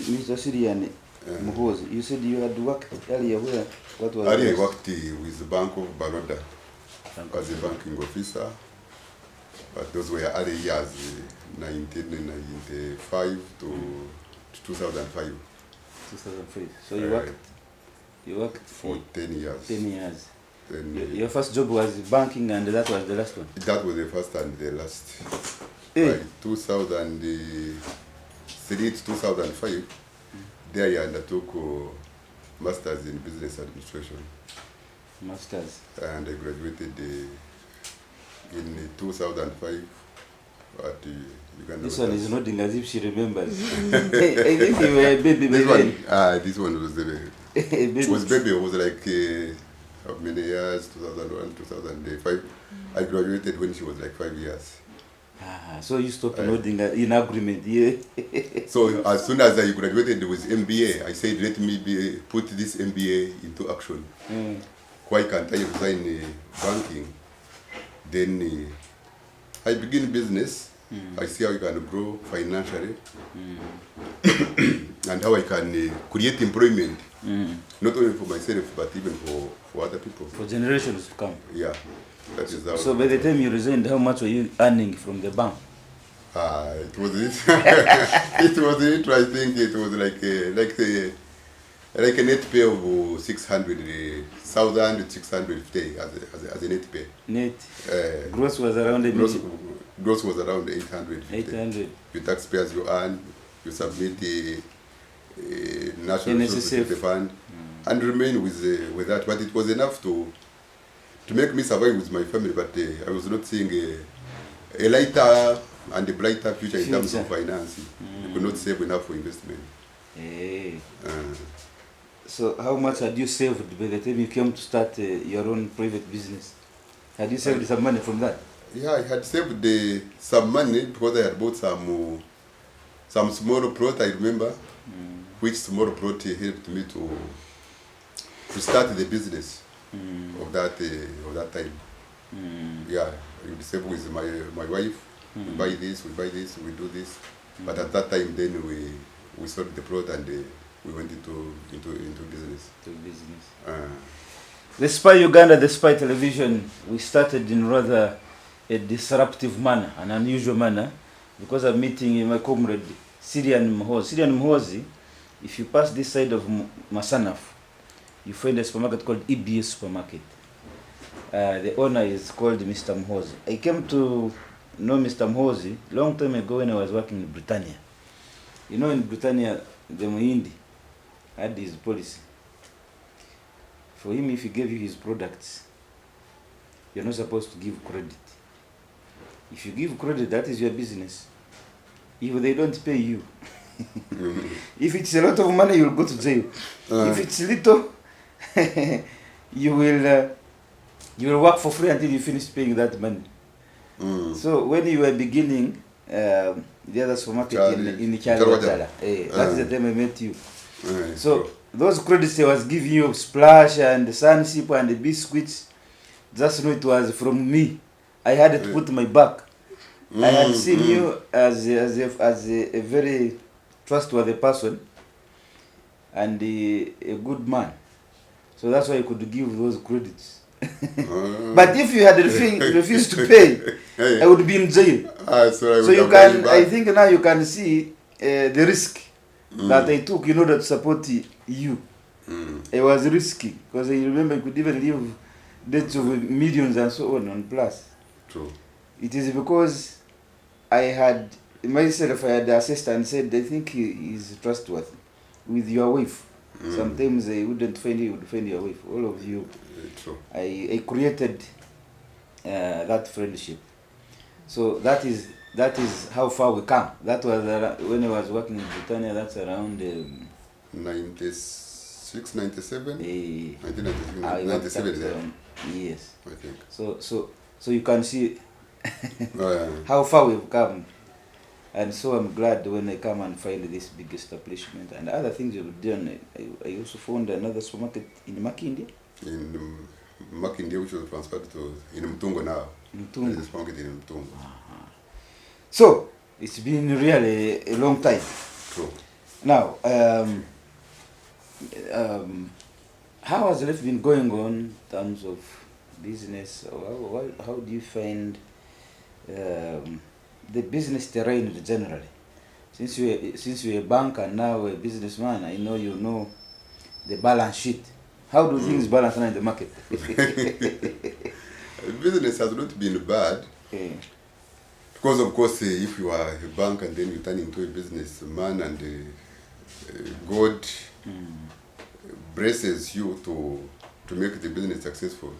Mr. Cilian Muhoozi, you said you had worked earlier where? What was earlier I worked with the Bank of Baroda as a banking officer, but those were early years, 1995 to 2005. 2005. So you worked for 10 years. 10 years. Then, your first job was banking, and that was the last one? That was the first and the last. Hey. 2003 to 2005, there I undertook Masters in Business Administration. Masters. And I graduated in 2005 at Uganda. This one is nodding as if she remembers. I think you were a baby. This one was the baby. Was baby. It was like how many years? 2001, 2005. I graduated when she was like 5 years. So you stopped nodding in agreement, yeah. So as soon as I graduated with MBA, I said, let me put this MBA into action. Why can't I resign banking? Then I begin business. I see how I can grow financially and how I can create employment, not only for myself, but even for other people. For generations to come. Yeah. That is how. So by the time you resigned, how much were you earning from the bank? It was it. It was it. I think it was like a net pay of 600,650 as a net pay. Net. Gross was around gross was around 800. 800. The taxpayers you earn, you submit the national security fund, and remain with that. But it was enough to make me survive with my family, but I was not seeing a lighter and a brighter future in terms of finance. You could not save enough for investment. So how much had you saved by the time you came to start your own private business? Had you saved some money from that? Yeah, I had saved some money because I had bought some small plot, I remember, which small plot helped me to start the business. Of that time. Yeah, I would save with my wife. We buy this, we do this. But at that time, then we sold the plot and we went into business. The Spy Uganda, the Spy Television, we started in rather a disruptive manner, an unusual manner, because I'm meeting my comrade Cilian Muhoozi. Cilian Muhoozi, if you pass this side of Masanaf, you find a supermarket called EBS supermarket. The owner is called Mr. Muhoozi. I came to know Mr. Muhoozi long time ago when I was working in Britannia. You know, in Britannia, the Muhindi had his policy. For him, if he gave you his products, you're not supposed to give credit. If you give credit, that is your business. If they don't pay you, if it's a lot of money, you'll go to jail. If it's little, you will work for free until you finish paying that money. So when you were beginning the other supermarket in Charlie, that's the time I met you. So those credits I was giving you, Splash and the Sunsip and the biscuits, just know it was from me. I had to put my back. I had seen you as a very trustworthy person and a good man. So that's why I could give those credits. But if you had refused to pay, I would be in jail. So you can, I think now you can see the risk that I took in order to support you. It was risky because I remember I could even leave debts of millions and so on plus. True. It is because I had myself, I had assessed and said, I think he is trustworthy with your wife. Sometimes I wouldn't find you, would find your wife. All of you. True. I created that friendship. So that is how far we come. That was when I was working in Britannia. That's around 96, 97. 1997. Yes. I think. So you can see how far we've come. And so I'm glad when I come and find this big establishment and other things you've done. I also found another supermarket in Makindi. In Makindi, which was transferred to in Mtungo now. Mtungo. There's a supermarket in Mtungo. So it's been really a long time. True. Now, how has life been going on in terms of business? How do you find the business terrain generally? Since you're a banker and now a businessman, I know you know the balance sheet. How do things balance now in the market? Business has not been bad. Okay. Because of course, if you are a bank and then you turn into a businessman and God blesses you to make the business successful,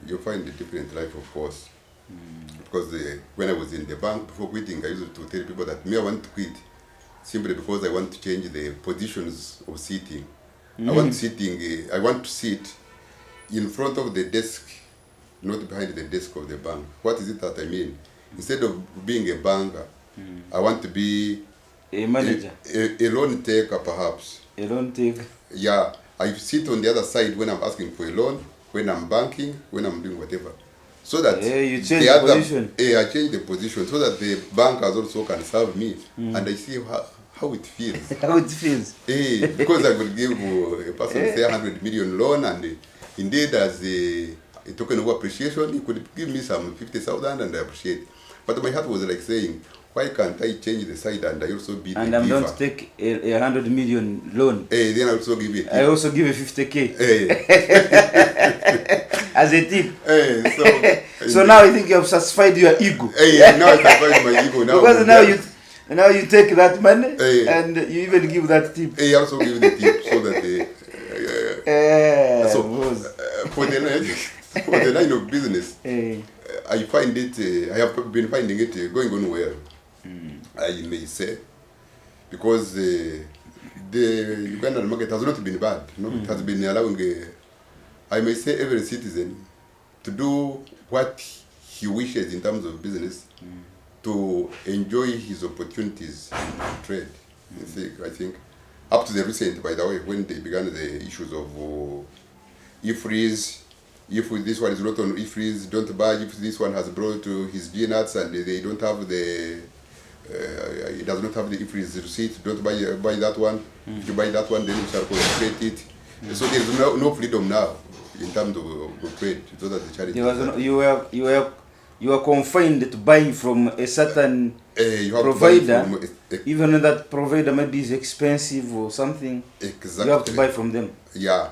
you find a different life, of course. Because when I was in the bank before quitting, I used to tell people that I want to quit simply because I want to change the positions of sitting. I want to sit in front of the desk, not behind the desk of the bank. What is it that I mean? Instead of being a banker, I want to be a manager, a loan taker, perhaps. A loan taker. Yeah, I sit on the other side when I'm asking for a loan, when I'm banking, when I'm doing whatever. So that you change the position. I change the position so that the bankers also can serve me, and I see how it feels. How it feels. Because I could give a person say 100 million loan, and indeed as a token of appreciation, he could give me some 50,000 and I appreciate. But my heart was like saying, why can't I change the side and I also be the giver? And I'm going to take a 100 million loan. Then I also give it. I also give a 50K. As a tip. So now I think you have satisfied your ego. Now I satisfied my ego. Now because now you take that money and you even give that tip. I also give the tip so that for the line of business, I find it. I have been finding it going on well. I may say, because the Ugandan market has not been bad. No, it has been allowing, I may say, every citizen to do what he wishes in terms of business, to enjoy his opportunities in trade. I think up to the recent, by the way, when they began the issues of EFRIS, if this one is not on EFRIS, don't buy. If this one has brought to his GNATs and they don't have the, it does not have the EFRIS receipt, don't buy that one. If you buy that one, then you shall confiscate it. So there is no freedom now in terms of trade. So that's the challenge. You are confined to buying from a certain provider, even though that provider maybe is expensive or something. Exactly. You have to buy from them. Yeah.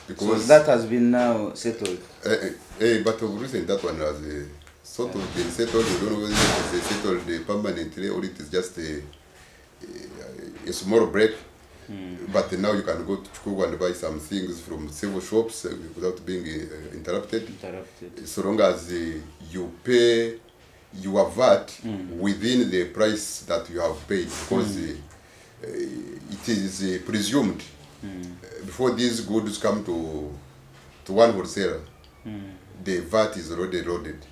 Because so that has been now settled. But of recent, that one has sort of been settled. We don't know whether it is settled permanently or it is just a small break. But now you can go to Chukugu and buy some things from several shops without being interrupted. So long as you pay your VAT within the price that you have paid, because it is presumed before these goods come to one wholesaler, the VAT is already loaded.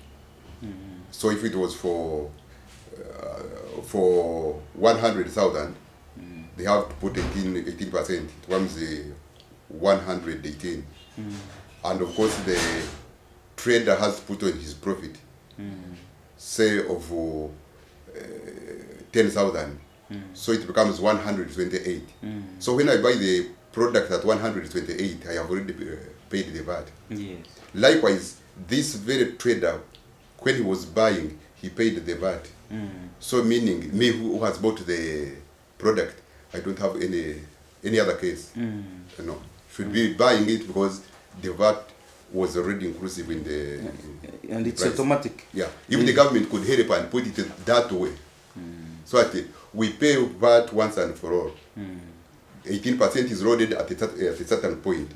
So if it was for 100,000, they have to put 18%. It comes 118. And of course the trader has put on his profit, say of 10,000. So it becomes 128. So when I buy the product at 128, I have already paid the VAT. Yes. Likewise, this very trader, when he was buying, he paid the VAT. So meaning, me who has bought the product, I don't have any other case. No, should be buying it because the VAT was already inclusive in the and it's price. Automatic. Yeah, if the government could help and put it that way, so that we pay VAT once and for all. 18% is loaded at a certain point,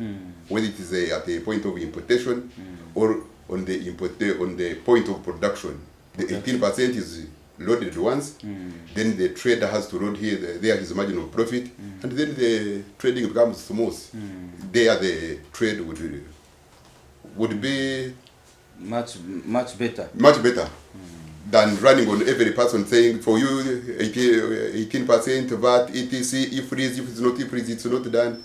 whether it is at a point of importation or on the point of production. The 18% is loaded once, then the trader has to load there his margin of profit, and then the trading becomes smooth. There the trade would be much better. Much better than running on every person saying for you 18% VAT, etc. If it's not EFRIS, it's not done.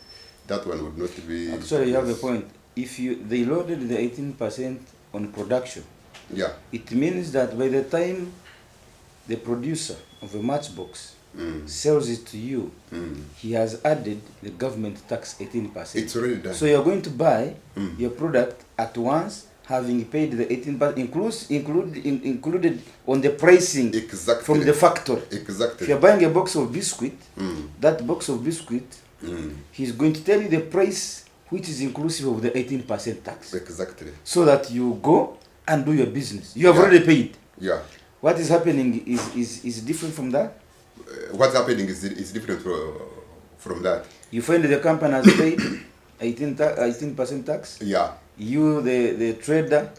That one would not be. Actually, you have a point. If they loaded the 18% on production, yeah, it means that by the time the producer of a matchbox sells it to you, he has added the government tax 18%. It's already done. So you're going to buy your product at once, having paid the 18%, included on the pricing Exactly. from the factory. Exactly. If you're buying a box of biscuit, that box of biscuit, he's going to tell you the price which is inclusive of the 18% tax. Exactly. So that you go and do your business. You have Yeah. already paid. Yeah. What is happening is different from that. What's happening is different from that. You find the company has paid 18% tax. Yeah. You, the trader,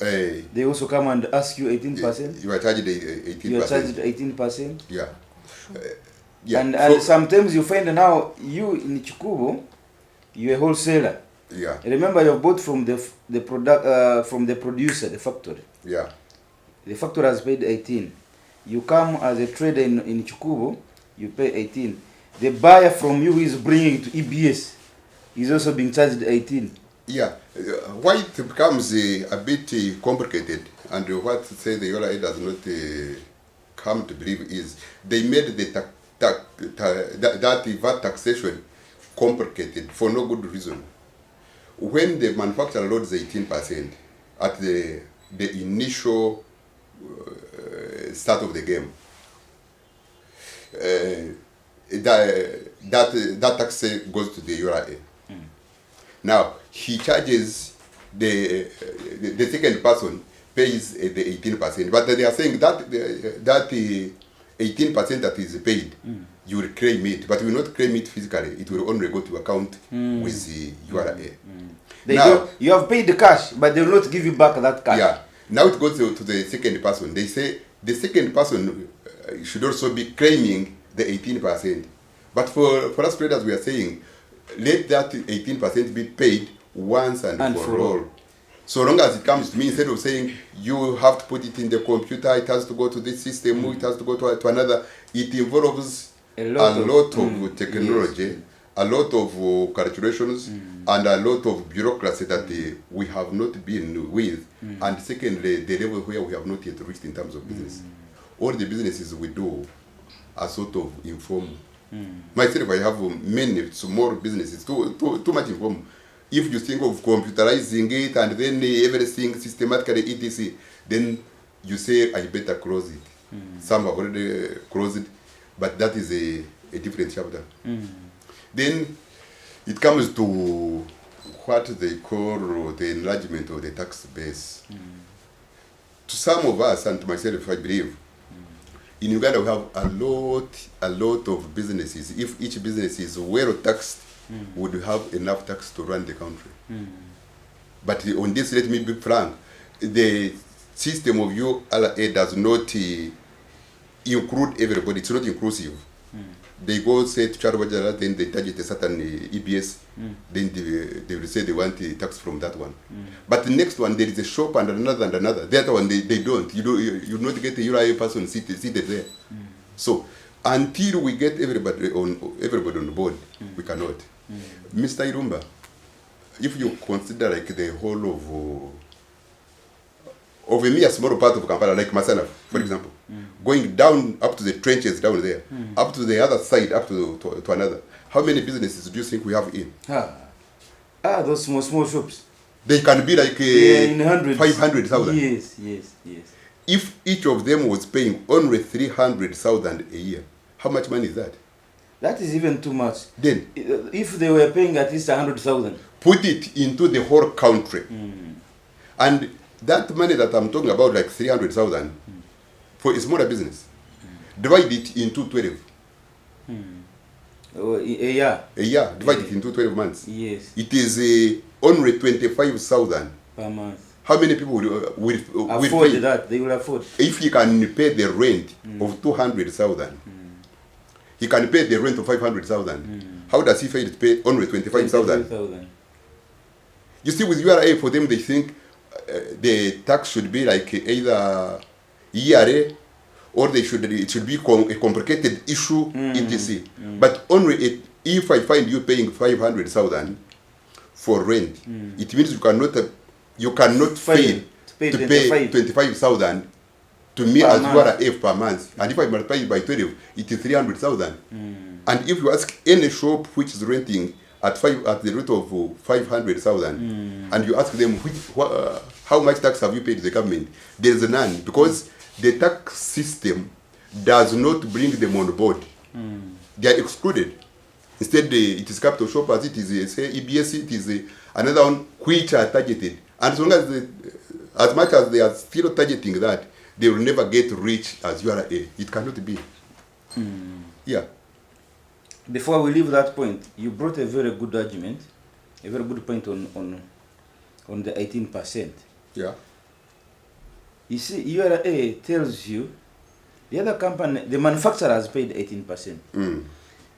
they also come and ask you 18%. You are charged 18%. You are charged 18%. Yeah. And sometimes you find now you in Chikubo, you're a wholesaler. Yeah. Remember, you bought from the product from the producer, the factory. Yeah. The factory has paid 18. You come as a trader in Chikubo, you pay 18. The buyer from you who is bringing it to EBS is also being charged 18. Yeah. Why it becomes a bit complicated, and what say the URA does not come to believe is they made the that VAT taxation complicated for no good reason. When the manufacturer loads 18% at the initial start of the game, that tax goes to the URA. Now he charges the second person pays the 18%, but they are saying that that 18% that is paid, you will claim it, but you will not claim it physically. It will only go to account with the URA. You have paid the cash, but they will not give you back that cash. Yeah. Now it goes to the second person. They say the second person should also be claiming the 18%. But for us traders, we are saying, let that 18% be paid once and for all. So long as it comes to me, instead of saying you have to put it in the computer, it has to go to this system, it has to go to another, it involves a lot of technology, yes, a lot of calculations, and a lot of bureaucracy that we have not been with. And secondly, the level where we have not yet reached in terms of business. All the businesses we do are sort of informal. Myself, I have many small businesses, too much informal. If you think of computerizing it and then everything systematically etc., then you say, I better close it. Some have already closed it, but that is a different chapter. Then it comes to what they call the enlargement of the tax base. To some of us, and to myself, I believe, in Uganda we have a lot of businesses. If each business is well taxed, would have enough tax to run the country. But on this, let me be frank, the system of URA does not include everybody. It's not inclusive. They go say to Charwajara, then they target a certain EBS, then they will say they want a tax from that one. But the next one, there is a shop and another and another. The other one, they don't. You not get a URA person seated there. So until we get everybody on board, we cannot. Mr. Irumba, if you consider like the whole of a mere small part of Kampala, like Masana, for example, going down up to the trenches down there, up to the other side, up to another, how many businesses do you think we have in? Those small shops. They can be like in hundreds. 500,000. Yes. If each of them was paying only 300,000 a year, how much money is that? That is even too much. Then, if they were paying at least 100,000, put it into the whole country, and that money that I'm talking about, like 300,000, for a smaller business, divide it into 12. A year. A year, divide it into 12 months. Yes. It is only 25,000 per month. How many people will afford pay? that? They will afford. If he can pay the rent of 200,000, he can pay the rent of 500,000. How does he fail to pay only 25,000? You see, with URA, for them, they think the tax should be like either ERA or it should be a complicated issue, etc. But only if I find you paying 500,000 for rent, it means you cannot fail to pay 25,000 to me Per as month. URA per month. And if I multiply it by 12, it is 300,000. And if you ask any shop which is renting at the rate of 500,000, and you ask them how much tax have you paid to the government, there is none, because the tax system does not bring them on board. They are excluded. Instead, it is capital shoppers, it is say EBS, it is another one which are targeted. And as long as much as they are still targeting that, they will never get rich as URA. It cannot be. Yeah. Before we leave that point, you brought a very good argument, a very good point on the 18%. Yeah. You see, URA tells you the other company, the manufacturer has paid 18%,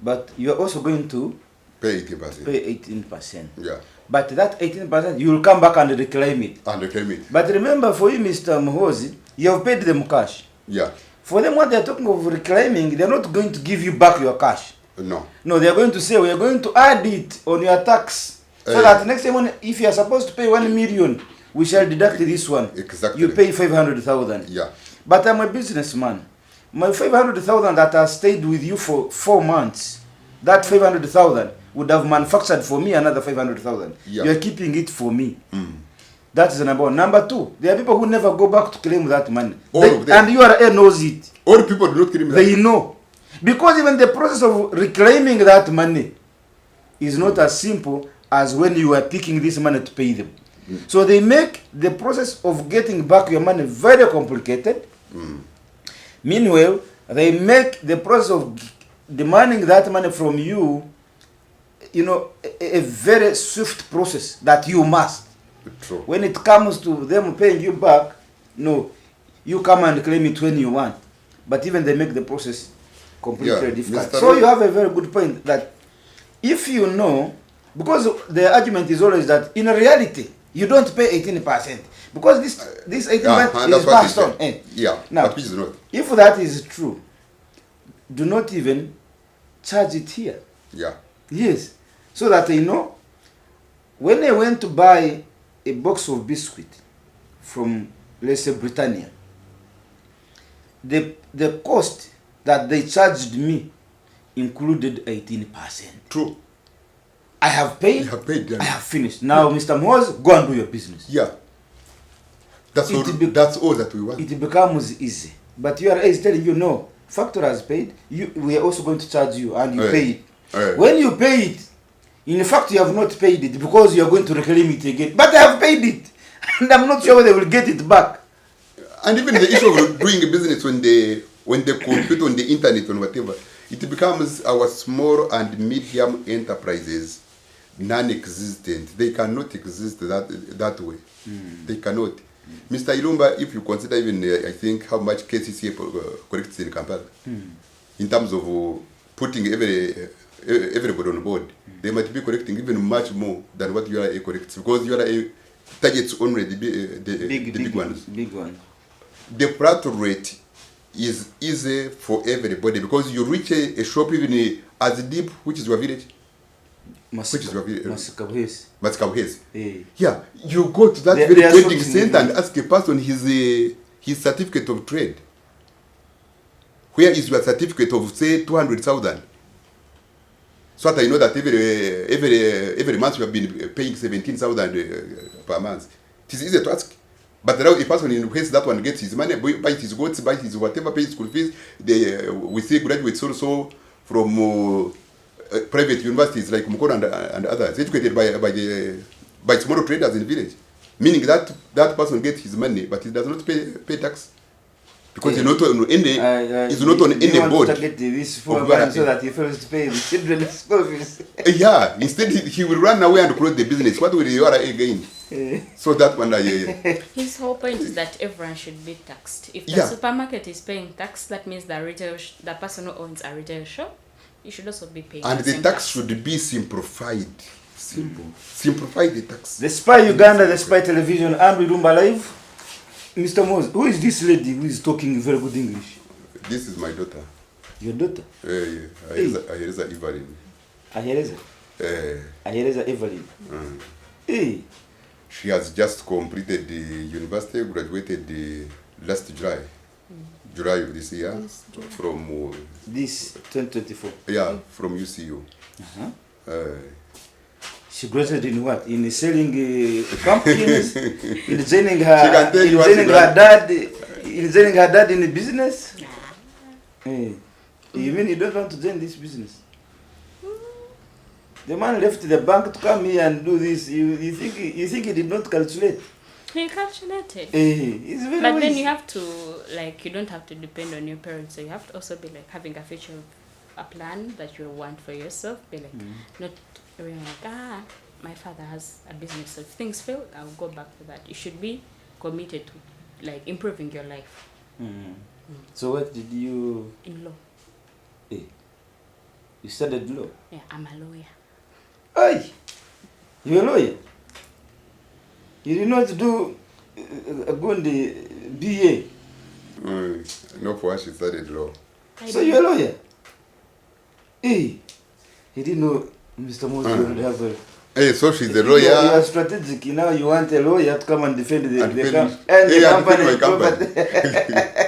but you are also going to Pay 18%. pay 18%. Yeah. But that 18%, you will come back and reclaim it. And reclaim it. But remember, for you, Mr. Muhoozi, you have paid them cash. Yeah. For them, what they are talking of reclaiming, they are not going to give you back your cash. No. No, they are going to say, we are going to add it on your tax. So that next time, if you are supposed to pay 1 million, we shall deduct this one. Exactly. You pay 500,000. Yeah. But I'm a businessman. My 500,000 that has stayed with you for 4 months, that 500,000 would have manufactured for me another 500,000. Yeah. You are keeping it for me. That is number one. Number two, there are people who never go back to claim that money. All of them. And URA knows it. All people do not claim that. They know. Because even the process of reclaiming that money is not as simple as when you are taking this money to pay them. So they make the process of getting back your money very complicated. Meanwhile, they make the process of demanding that money from you, you know, a very swift process that you must. True. When it comes to them paying you back, no, you come and claim it when you want. But even they make the process completely Yeah, difficult. Mr. So you have a very good point that if you know, because the argument is always that in reality, you don't pay 18%. Because this 18% is passed on. Yeah, Now, but which is not. if that is true, do not even charge it here. Yeah. Yes. So that they know, when I went to buy a box of biscuit from, let's say, Britannia, the cost that they charged me included 18%. True. I have paid, You have paid them. I have finished. Now, Mr. Muhoozi, go and do your business. Yeah. That's all that we want. It becomes easy. But URA is telling you, no, factory has paid, we are also going to charge you, and you pay it. When you pay it, in fact, you have not paid it because you are going to reclaim it again. But I have paid it, and I'm not sure whether they will get it back. And even the issue of doing a business when they compete on the internet or whatever, it becomes our small and medium enterprises non-existent. They cannot exist that way. They cannot. Mr. Ilumba, if you consider even, I think, how much KCCA collects in Kampala, in terms of putting everybody on board, they might be collecting even much more than what URA collects, because URA targets only the big ones. Big one. The flat rate is easy for everybody, because you reach a shop even as deep, which is your village. Which is your village? Masikabuhesi. Yeah, you go to that very trading center and ask a person his certificate of trade. Where is your certificate of, say, 200,000? So that I know that every month you have been paying 17,000 per month. It is easy to ask. But now a person in case that one gets his money, buy his goods, buy his whatever, pay his school fees. We see graduates also from private universities like Mukoro and others, educated by small traders in the village. Meaning that person gets his money, but he does not pay tax. Because he's not on any board. To get this for money so that he first pay the children's school fees. Yeah, instead he will run away and close the business. What will you again? So that one, his whole point is that everyone should be taxed. If the supermarket is paying tax, that means the person who owns a retail shop, you should also be paying. And the tax should be simplified. Simplify the tax. The Spy Uganda, the Spy Television, and we Rumba Live. Mr. Muhoozi, who is this lady who is talking very good English? This is my daughter. Your daughter? Ayereza Evelyn. Ayereza? Ayereza Evelyn. Hey. She has just completed the university, graduated last July. July of this year, Yes, July. from This 2024. from UCU. She graduated in what? In selling pumpkins? In joining She can tell you what she her dad? In joining her dad in the business? Hey. You mean you don't want to join this business? The man left the bank to come here and do this. You think he did not calculate? He calculated. He's very But wise. then you have to, like, you don't have to depend on your parents. So you have to also be like having a future, a plan that you want for yourself. Be like, not really like, my father has a business. So if things fail, I'll go back to that. You should be committed to, like, improving your life. So what did you... In law. You studied law? Yeah, I'm a lawyer. Hey! You're a lawyer? You did not do a good BA? No, for her, she studied law. So you're a lawyer? Hey! He didn't know Mr. Muhoozi would have a... Hey, so she's a lawyer. You are strategic. Now you want a lawyer to come and defend the company. My company.